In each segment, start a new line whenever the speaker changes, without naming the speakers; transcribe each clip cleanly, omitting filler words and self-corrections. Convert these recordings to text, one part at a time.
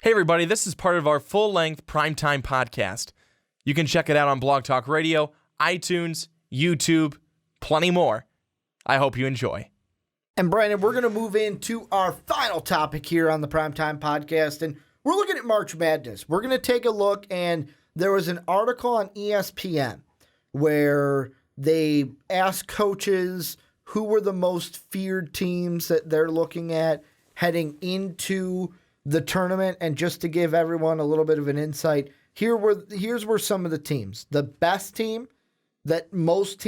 Hey, everybody, this is part of our full-length primetime podcast. You can check it out on BlogTalkRadio, iTunes, YouTube, plenty more. I hope you enjoy.
And Brandon, we're going to move into our final topic here on the Primetime Podcast, and we're looking at March Madness. We're going to take a look, and there was an article on ESPN where they asked coaches who were the most feared teams that they're looking at heading into the tournament. And just to give everyone a little bit of an insight, here's where some of the teams. The best team that most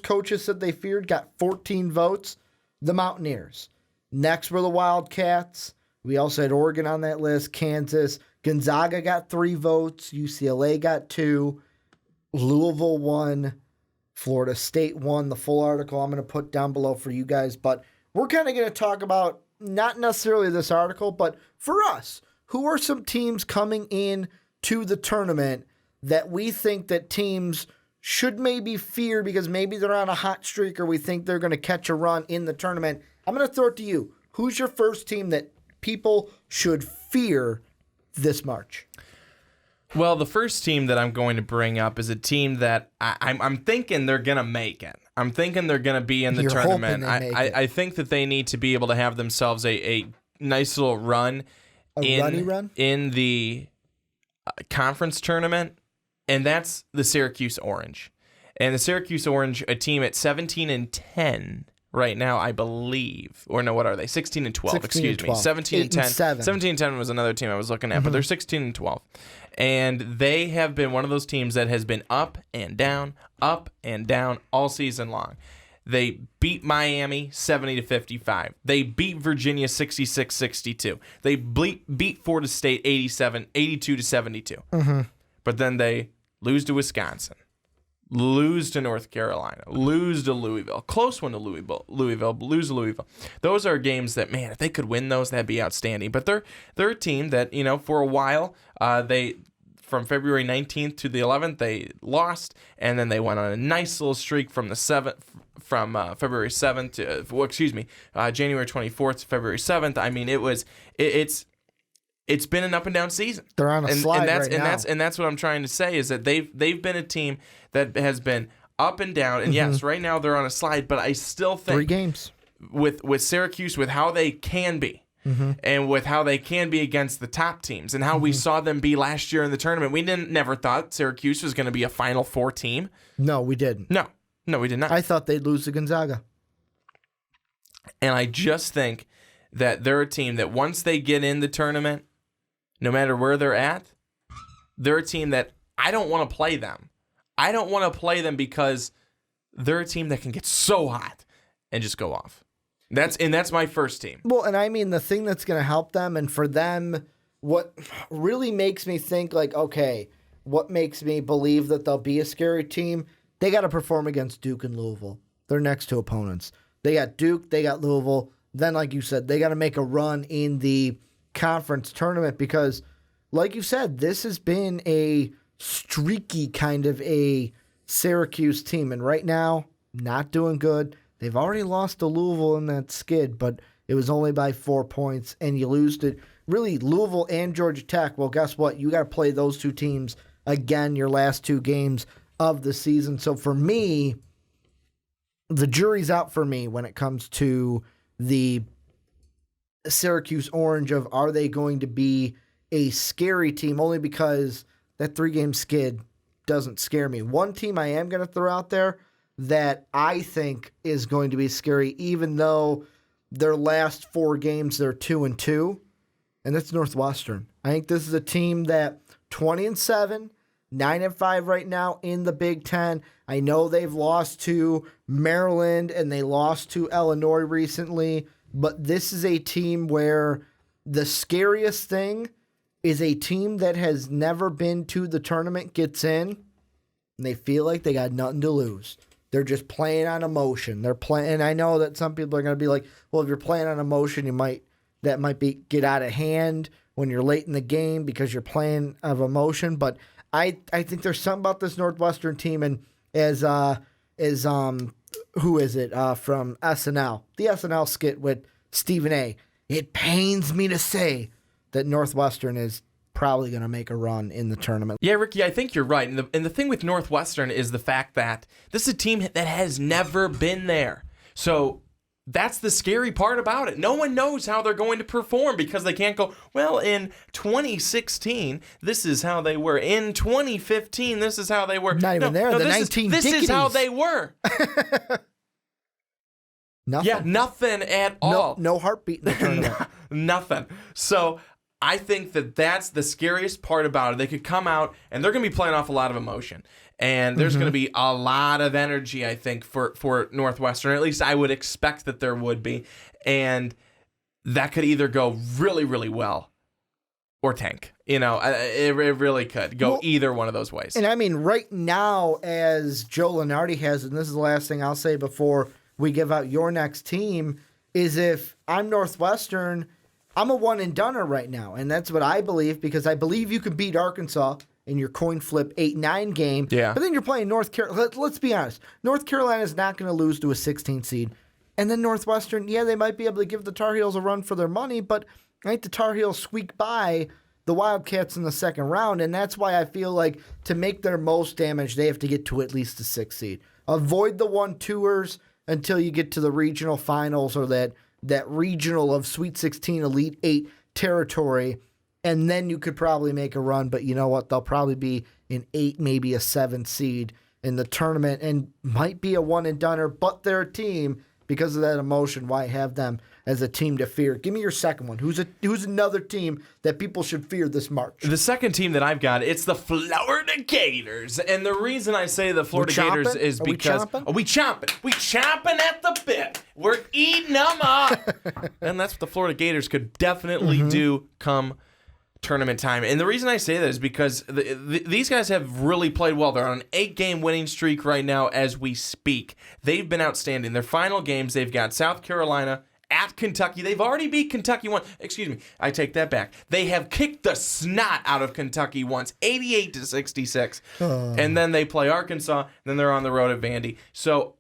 coaches said they feared got 14 votes. The Mountaineers. Next were the Wildcats. We also had Oregon on that list, Kansas. Gonzaga got 3 votes. UCLA got 2. Louisville 1. Florida State 1. The full article I'm going to put down below for you guys. But we're kind of going to talk about not necessarily this article, but for us, who are some teams coming in to the tournament that we think that teams should maybe fear because maybe they're on a hot streak or we think they're going to catch a run in the tournament. I'm going to throw it to you. Who's your first team that people should fear this March?
Well, the first team that I'm going to bring up is a team that I'm thinking they're going to make it. I'm thinking they're going to be in the tournament. I think that they need to be able to have themselves a nice little run. In the conference tournament. And that's the Syracuse Orange. And the Syracuse Orange, a team at 17-10 right now, I believe. Or no, what are they? 16-12, excuse me. 17-10. 17-10 was another team I was looking at, but they're 16-12. And they have been one of those teams that has been up and down all season long. They beat Miami 70-55. They beat Virginia 66-62. They beat Florida State 82-72.
Mm-hmm.
But then they lose to Wisconsin, lose to North Carolina, lose to Louisville. Close one to Louisville, lose to Louisville. Those are games that, man, if they could win those, that'd be outstanding. But they're a team that, for a while, from February 19th to the 11th, they lost, and then they went on a nice little streak from the 7th, from February 7th to, January 24th to February 7th. I mean, it's been an up and down season.
They're on a slide right now.
And that's what I'm trying to say is that they've been a team that has been up and down. And yes, right now they're on a slide, but I still think
3 games
with Syracuse, with how they can be, and with how they can be against the top teams, and how we saw them be last year in the tournament. We never thought Syracuse was going to be a Final Four team.
No, we didn't.
No, we did not.
I thought they'd lose to Gonzaga.
And I just think that they're a team that once they get in the tournament, no matter where they're at, they're a team that I don't want to play them. I don't want to play them because they're a team that can get so hot and just go off. That's my first team.
Well, and I mean, the thing that's going to help them, and for them, what really makes me think okay, what makes me believe that they'll be a scary team, they got to perform against Duke and Louisville. They're next to opponents. They got Duke, they got Louisville. Then, like you said, they got to make a run in the conference tournament because, like you said, this has been a streaky kind of a Syracuse team, and right now, not doing good. They've already lost to Louisville in that skid, but it was only by 4 points, and you lose to really Louisville and Georgia Tech. Well, guess what? You got to play those 2 teams again your last 2 games of the season. So for me, the jury's out for me when it comes to the Syracuse Orange of are they going to be a scary team, only because that 3-game skid doesn't scare me. One team I am going to throw out there that I think is going to be scary, even though their last 4 games they're 2-2, and that's Northwestern. I think this is a team that 20-7, 9-5 right now in the Big Ten. I know they've lost to Maryland and they lost to Illinois recently, but this is a team where the scariest thing is a team that has never been to the tournament gets in, and they feel like they got nothing to lose. They're just playing on emotion. They're playing, and I know that some people are going to be like, well, if you're playing on emotion, that might get out of hand when you're late in the game because you're playing of emotion. But I think there's something about this Northwestern team, and as who is it from SNL? The SNL skit with Stephen A. It pains me to say that Northwestern is probably going to make a run in the tournament.
Yeah, Ricky, I think you're right. And the thing with Northwestern is the fact that this is a team that has never been there. So that's the scary part about it. No one knows how they're going to perform because they can't go, well, in 2016, this is how they were. In 2015, this is how they were.
Not even there. The 19
This is how they were.
Nothing.
Yeah, nothing at all.
No heartbeat in the tournament.
Nothing. So I think that that's the scariest part about it. They could come out, and they're going to be playing off a lot of emotion. And there's going to be a lot of energy, I think, for Northwestern. At least I would expect that there would be. And that could either go really, really well or tank. You know, it really could go either one of those ways.
And I mean, right now, as Joe Lunardi has, and this is the last thing I'll say before we give out your next team, is if I'm Northwestern, I'm a one-and-doner right now. And that's what I believe, because I believe you can beat Arkansas in your coin flip 8-9 game.
Yeah.
But then you're playing North Carolina. Let's be honest. North Carolina is not going to lose to a 16 seed. And then Northwestern, yeah, they might be able to give the Tar Heels a run for their money, but I think the Tar Heels squeak by the Wildcats in the second round, and that's why I feel like to make their most damage, they have to get to at least the 6 seed. Avoid the 1-2ers until you get to the regional finals or that regional of Sweet 16, Elite 8 territory, and then you could probably make a run. But you know what? They'll probably be an 8, maybe a 7 seed in the tournament and might be a one-and-doner, but they're a team. Because of that emotion, why have them as a team to fear? Give me your second one. Who's another team that people should fear this March?
The second team that I've got, it's the Florida Gators. And the reason I say the Florida Gators is because... We chomping at the bit. We're eating them up. And that's what the Florida Gators could definitely do come tournament time. And the reason I say that is because these guys have really played well. They're on an 8-game winning streak right now as we speak. They've been outstanding. Their final games, they've got South Carolina at Kentucky. They've already beat Kentucky once. Excuse me, I take that back. They have kicked the snot out of Kentucky once, 88-66. And then they play Arkansas, then they're on the road at Vandy. So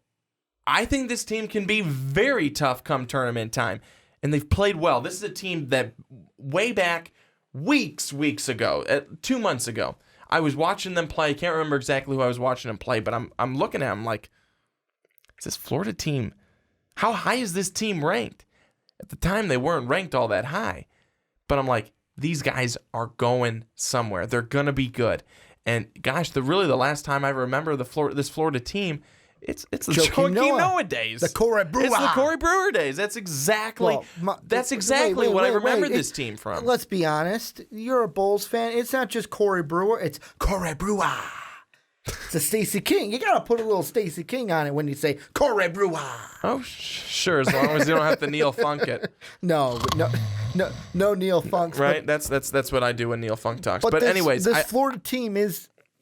I think this team can be very tough come tournament time. And they've played well. This is a team that way back weeks ago, 2 months ago, I was watching them play. I can't remember exactly who I was watching them play, but I'm looking at them like, is this Florida team, how high is this team ranked? At the time, they weren't ranked all that high. But I'm like, these guys are going somewhere. They're going to be good. And gosh, the last time I remember this Florida team, it's the Joakim Noah days.
The Corey Brewer.
It's the Corey Brewer days. That's exactly what I remember this team from.
Let's be honest. You're a Bulls fan. It's not just Corey Brewer. It's Corey Brewer. It's a Stacey King. You got to put a little Stacey King on it when you say Corey Brewer.
Oh, sure. As long as you don't have to Neil Funk it.
No Neil Funk.
Right? That's what I do when Neil Funk talks. But anyways.
This Florida team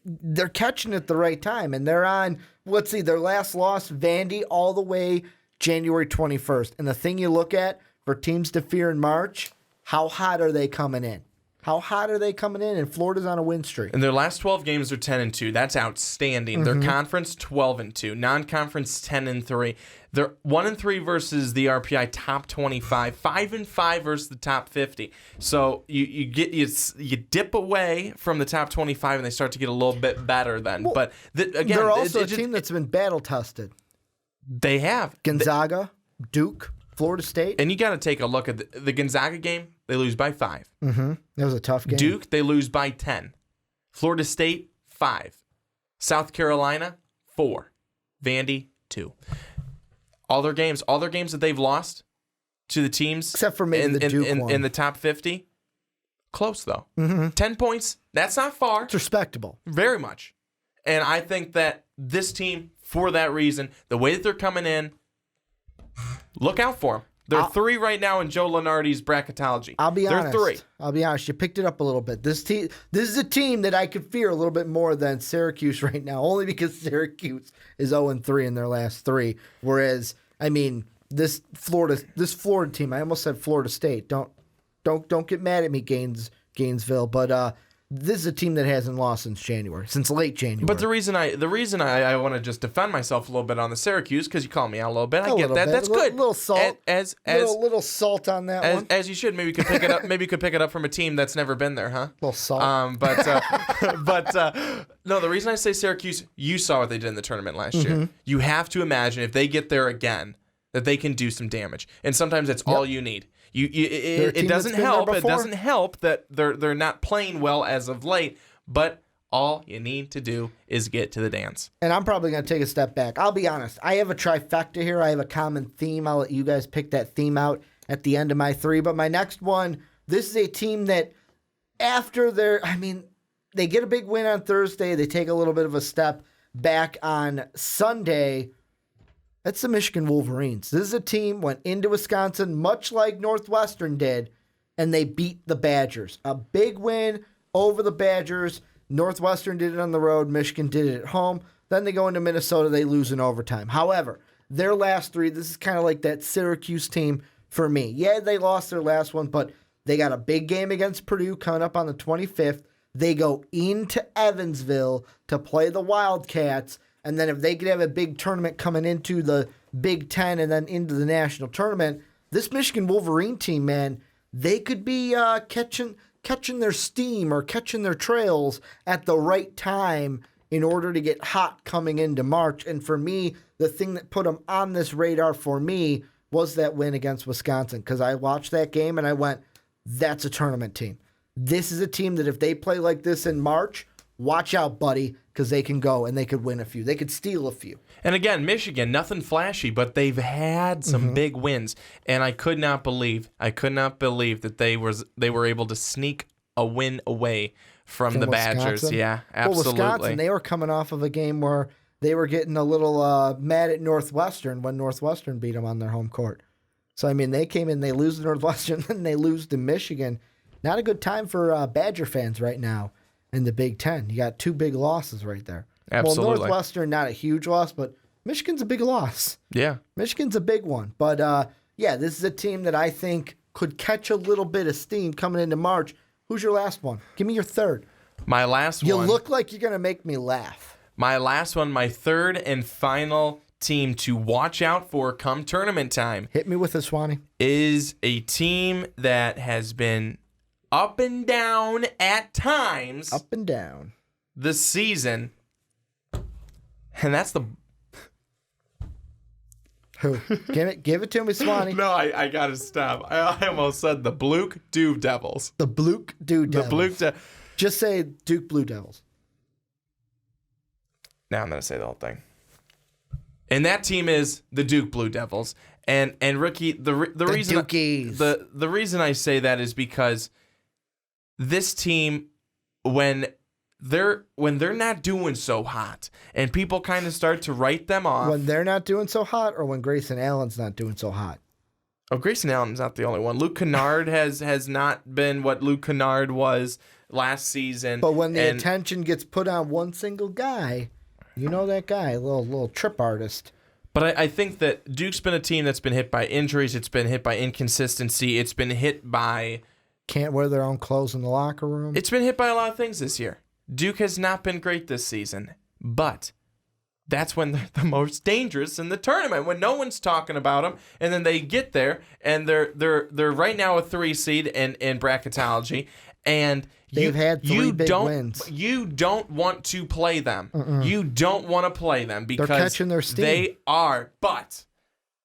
they're catching it at the right time, and they're on, let's see, their last loss, Vandy, all the way January 21st. And the thing you look at for teams to fear in March, how hot are they coming in? How hot are they coming in? And Florida's on a win streak.
And their last 12 games are 10-2. That's outstanding. Their conference 12-2, non-conference 10-3. They're 1-3 versus the RPI top 25, 5-5 versus the top 50. So you dip away from the top 25 and they start to get a little bit better then.
Well,
but again,
they're also a team that's been battle tested.
They have
Gonzaga, Duke, Florida State.
And you got to take a look at the Gonzaga game. They lose by 5.
That was a tough game.
Duke, they lose by 10. Florida State, 5. South Carolina, 4. Vandy, 2. All their games that they've lost to the teams,
except for maybe the Duke one.
In the top 50, close though. 10 points, that's not far.
It's respectable.
Very much. And I think that this team, for that reason, the way that they're coming in, look out for them. They're 3 right now in Joe Lunardi's bracketology.
I'll be honest.
They're 3.
I'll be honest. You picked it up a little bit. This is a team that I could fear a little bit more than Syracuse right now, only because Syracuse is 0-3 in their last 3. Whereas, I mean, this Florida team, I almost said Florida State. Don't get mad at me, Gainesville. But this is a team that hasn't lost since late January.
But the reason I want to just defend myself a little bit on the Syracuse, because you call me out a little bit. I get that. That's good.
A little salt. Little salt on that one.
As you should. Maybe you could pick it up. Maybe you could pick it up from a team that's never been there, huh?
A little salt.
No. The reason I say Syracuse, you saw what they did in the tournament last year. You have to imagine if they get there again, that they can do some damage, and sometimes it's all you need. It doesn't help. It doesn't help that they're not playing well as of late, but all you need to do is get to the dance.
And I'm probably going to take a step back. I'll be honest. I have a trifecta here. I have a common theme. I'll let you guys pick that theme out at the end of my three. But my next one, this is a team that after they get a big win on Thursday. They take a little bit of a step back on Sunday. That's the Michigan Wolverines. This is a team went into Wisconsin much like Northwestern did, and they beat the Badgers. A big win over the Badgers. Northwestern did it on the road. Michigan did it at home. Then they go into Minnesota. They lose in overtime. However, their last three, this is kind of like that Syracuse team for me. Yeah, they lost their last one, but they got a big game against Purdue coming up on the 25th. They go into Evansville to play the Wildcats. And then if they could have a big tournament coming into the Big Ten and then into the national tournament, this Michigan Wolverine team, man, they could be catching their steam or catching their trails at the right time in order to get hot coming into March. And for me, the thing that put them on this radar for me was that win against Wisconsin, because I watched that game and I went, that's a tournament team. This is a team that if they play like this in March, watch out, buddy, because they can go and they could win a few. They could steal a few.
And again, Michigan, nothing flashy, but they've had some big wins. And I could not believe that they were able to sneak a win away from the Badgers. Yeah, absolutely.
Well, Wisconsin, they were coming off of a game where they were getting a little mad at Northwestern when Northwestern beat them on their home court. So, I mean, they came in, they lose to Northwestern, then they lose to Michigan. Not a good time for Badger fans right now in the Big Ten. You got two big losses right there.
Absolutely.
Well, Northwestern, not a huge loss, but Michigan's a big loss.
Yeah.
Michigan's a big one. But, this is a team that I think could catch a little bit of steam coming into March. Who's your last one? Give me your third.
My last one.
You look like you're going to make me laugh.
My last one, my third and final team to watch out for come tournament time.
Hit me with it, Swanee.
Is a team that has been up and down at times.
Up and down.
This season. And that's the...
Who? Give it to me, Swanee.
No, I got to stop. I almost said the Blue Devils.
The Blue Devils. Just say Duke Blue Devils.
Now I'm going to say the whole thing. And that team is the Duke Blue Devils. And Ricky, the reason I say that is because this team, when they're not doing so hot and people kind of start to write them off.
When they're not doing so hot, or when Grayson Allen's not doing so hot?
Oh, Grayson Allen's not the only one. Luke Kennard has not been what Luke Kennard was last season.
But when the attention gets put on one single guy, you know that guy, a little trip artist.
But I think that Duke's been a team that's been hit by injuries. It's been hit by inconsistency. It's been hit by...
Can't wear their own clothes in the locker room.
It's been hit by a lot of things this year. Duke has not been great this season, but that's when they're the most dangerous in the tournament, when no one's talking about them, and then they get there, and they're right now a 3 seed in bracketology, and
they've had three big wins.
You don't want to play them. You don't want to play them because
they're catching their steam.
They are, but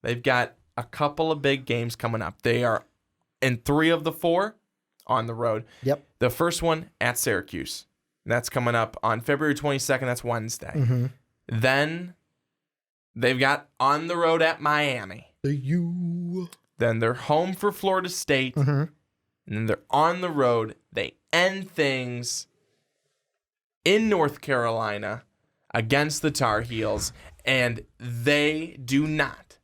they've got a couple of big games coming up. They are in 3 of the 4 on the road.
Yep.
The first one at Syracuse. That's coming up on February 22nd. That's Wednesday. Then they've got on the road at Miami. Then they're home for Florida State. And then they're on the road. They end things in North Carolina against the Tar Heels. And they do not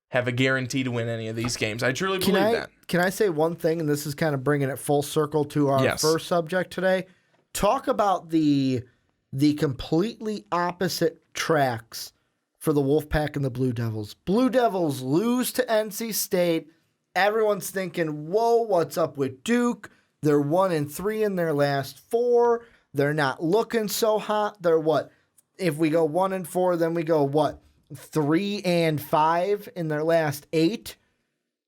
have a guarantee to win any of these games. I truly believe that.
Can I say one thing? And this is kind of bringing it full circle to our first subject today. Talk about the completely opposite tracks for the Wolfpack and the Blue Devils. Blue Devils lose to NC State. Everyone's thinking, whoa, what's up with Duke? They're 1-3 in their last 4. They're not looking so hot. They're what? If we go 1-4, then we go what? 3-5 in their last 8.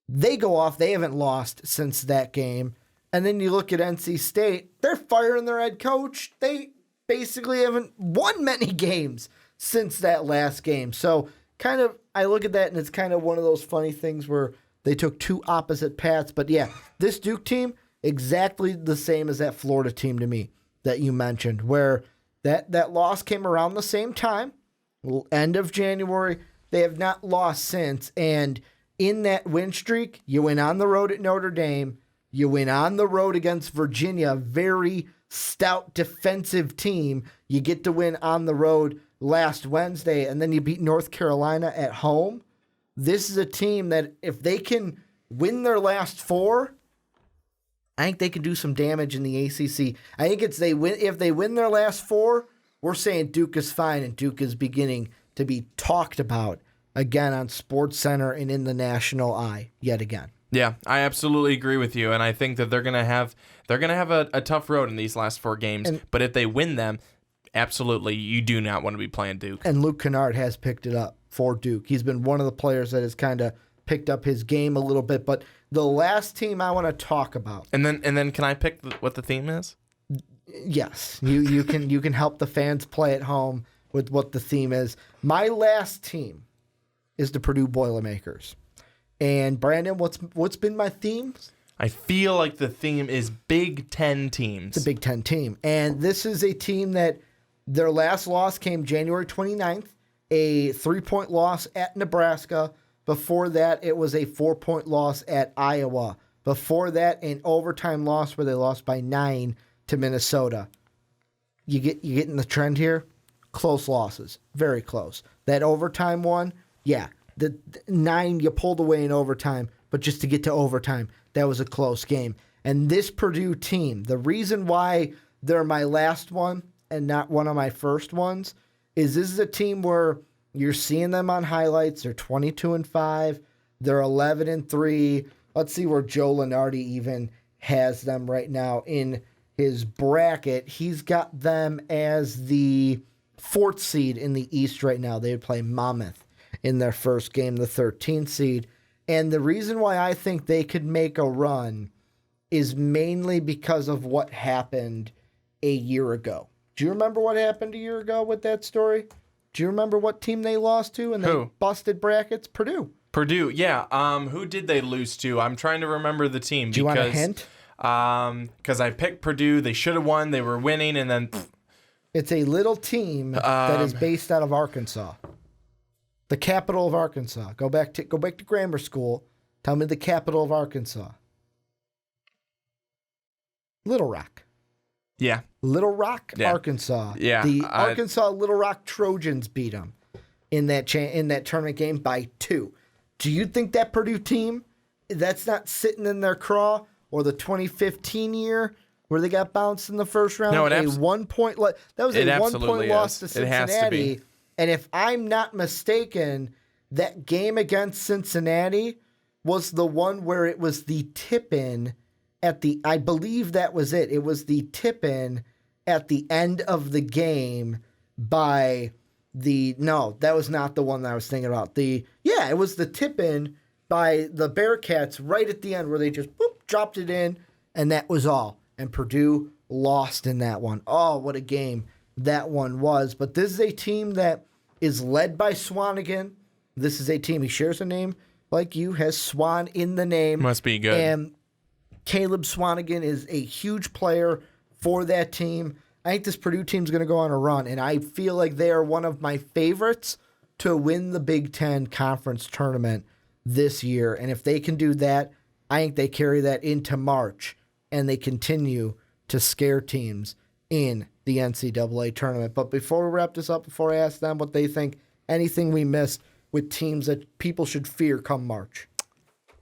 They go off. They haven't lost since that game. And then you look at NC State. They're firing their head coach. They basically haven't won many games since that last game. So kind of, I look at that and it's kind of one of those funny things where they took two opposite paths. But yeah, this Duke team, exactly the same as that Florida team to me that you mentioned, where that loss came around the same time, end of January. They have not lost since. And in that win streak, you went on the road at Notre Dame. You went on the road against Virginia, a very stout defensive team. You get to win on the road last Wednesday, and then you beat North Carolina at home. This is a team that if they can win their last 4, I think they can do some damage in the ACC. I think if they win their last 4, we're saying Duke is fine, and Duke is beginning to be talked about again on SportsCenter and in the national eye yet again.
Yeah, I absolutely agree with you, and I think that they're gonna have a tough road in these last 4 games. But if they win them, absolutely, you do not want to be playing Duke.
And Luke Kennard has picked it up for Duke. He's been one of the players that has kind of picked up his game a little bit. But the last team I want to talk about,
and then can I pick what the theme is?
Yes, you can help the fans play at home with what the theme is. My last team is the Purdue Boilermakers. And Brandon, what's been my theme?
I feel like the theme is Big Ten teams.
It's a Big Ten team. And this is a team that their last loss came January 29th, a 3-point loss at Nebraska. Before that, it was a 4-point loss at Iowa. Before that, an overtime loss where they lost by 9 to Minnesota. You getting the trend here? Close losses. Very close. That overtime one, yeah. The 9 you pulled away in overtime, but just to get to overtime, that was a close game. And this Purdue team, the reason why they're my last one and not one of my first ones is this is a team where you're seeing them on highlights. They're 22-5. They're 11-3. Let's see where Joe Lunardi even has them right now in his bracket. He's got them as the 4th seed in the East right now. They would play Monmouth in their first game, the 13th seed. And the reason why I think they could make a run is mainly because of what happened a year ago. Do you remember what happened a year ago with that story? Do you remember what team they lost to and they busted brackets? Purdue.
Purdue, yeah. Who did they lose to? I'm trying to remember the team.
Do you want a hint?
Because I picked Purdue. They should have won. They were winning, and then...
It's a little team that is based out of Arkansas. The capital of Arkansas. Go back to grammar school. Tell me the capital of Arkansas. Little Rock.
Yeah.
Little Rock, yeah. Arkansas.
Yeah.
The Arkansas Little Rock Trojans beat them in that tournament game by 2. Do you think that Purdue team, that's not sitting in their craw, or the 2015 year where they got bounced in the first round?
No,
that was a 1-point loss to Cincinnati.
It has to be.
And if I'm not mistaken, that game against Cincinnati was the one where it was the tip-in I believe that was it. It was the tip-in at the end of the game by no, that was not the one that I was thinking about. It was the tip-in by the Bearcats right at the end where they just dropped it in, and that was all. And Purdue lost in that one. Oh, what a game that one was. But this is a team that is led by Swanigan. This is a team, he shares a name like you, has Swan in the name.
Must be good.
And Caleb Swanigan is a huge player for that team. I think this Purdue team is going to go on a run, and I feel like they are one of my favorites to win the Big Ten Conference Tournament this year. And if they can do that, I think they carry that into March, and they continue to scare teams in the NCAA tournament. But before we wrap this up, before I ask them what they think, anything we missed with teams that people should fear come March?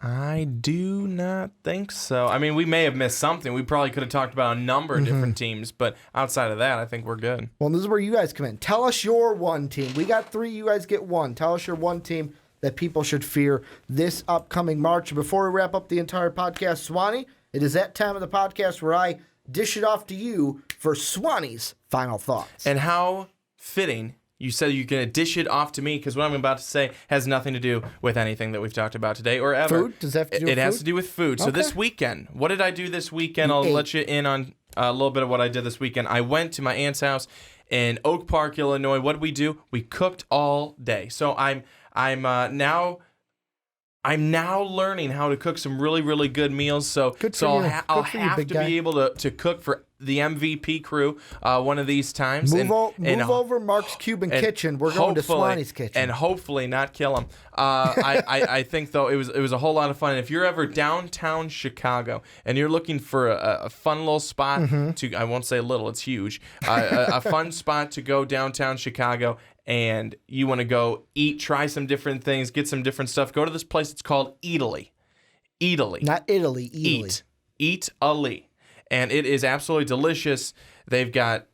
I do not think so. I mean, we may have missed something. We probably could have talked about a number of different teams, but outside of that, I think we're good.
Well, this is where you guys come in. Tell us your one team. We got 3, you guys get 1. Tell us your one team that people should fear this upcoming March. Before we wrap up the entire podcast, Swanee, It is that time of the podcast where I dish it off to you for Swanee's final thoughts.
And how fitting you said you're going to dish it off to me, because what I'm about to say has nothing to do with anything that we've talked about today or ever.
Food? Does that have to do with
food? It has
food?
to do with food. So this weekend, what did I do this weekend? I'll let you in on a little bit of what I did this weekend. I went to my aunt's house in Oak Park, Illinois. What did we do? We cooked all day. So I'm now learning how to cook some really, really good meals. So I'll have to be able to cook for the MVP crew one of these times.
Move over Mark's Cuban kitchen. We're going to Swanee's kitchen.
And hopefully not kill him. I think, though, it was a whole lot of fun. And if you're ever downtown Chicago and you're looking for a fun little spot to, I won't say little, it's huge, a fun spot to go downtown Chicago, and you want to go eat, try some different things, get some different stuff, go to this place. It's called Eataly.
Not Italy.
Eataly. And it is absolutely delicious. They've got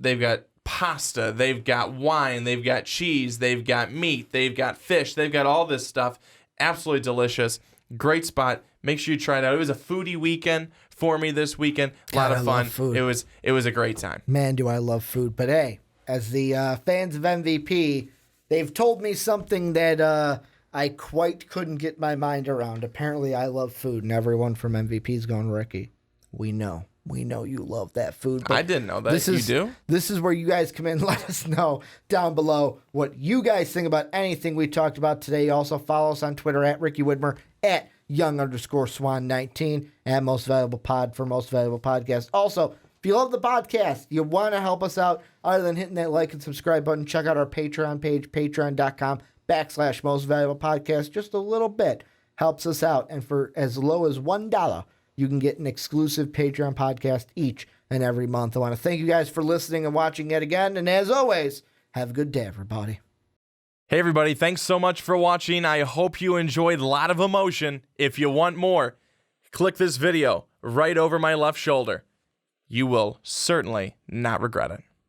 pasta, they've got wine, they've got cheese, they've got meat, they've got fish, they've got all this stuff. Absolutely delicious. Great spot. Make sure you try it out. It was a foodie weekend for me this weekend. A lot of fun.
Love food.
It was a great time.
Man, do I love food. But hey, as the fans of MVP, they've told me something that I quite couldn't get my mind around. Apparently, I love food, and everyone from MVP is going, Ricky, we know you love that food. But
I didn't know that. You do?
This is where you guys come in. Let us know down below what you guys think about anything we talked about today. Also, follow us on Twitter at Ricky Widmer, at @young_swan19, and Most Valuable Pod for Most Valuable Podcast. Also, if you love the podcast, you want to help us out, other than hitting that like and subscribe button, check out our Patreon page, patreon.com/Most Valuable Podcast. Just a little bit helps us out. And for as low as $1, you can get an exclusive Patreon podcast each and every month. I want to thank you guys for listening and watching yet again. And as always, have a good day, everybody.
Hey, everybody. Thanks so much for watching. I hope you enjoyed a lot of emotion. If you want more, click this video right over my left shoulder. You will certainly not regret it.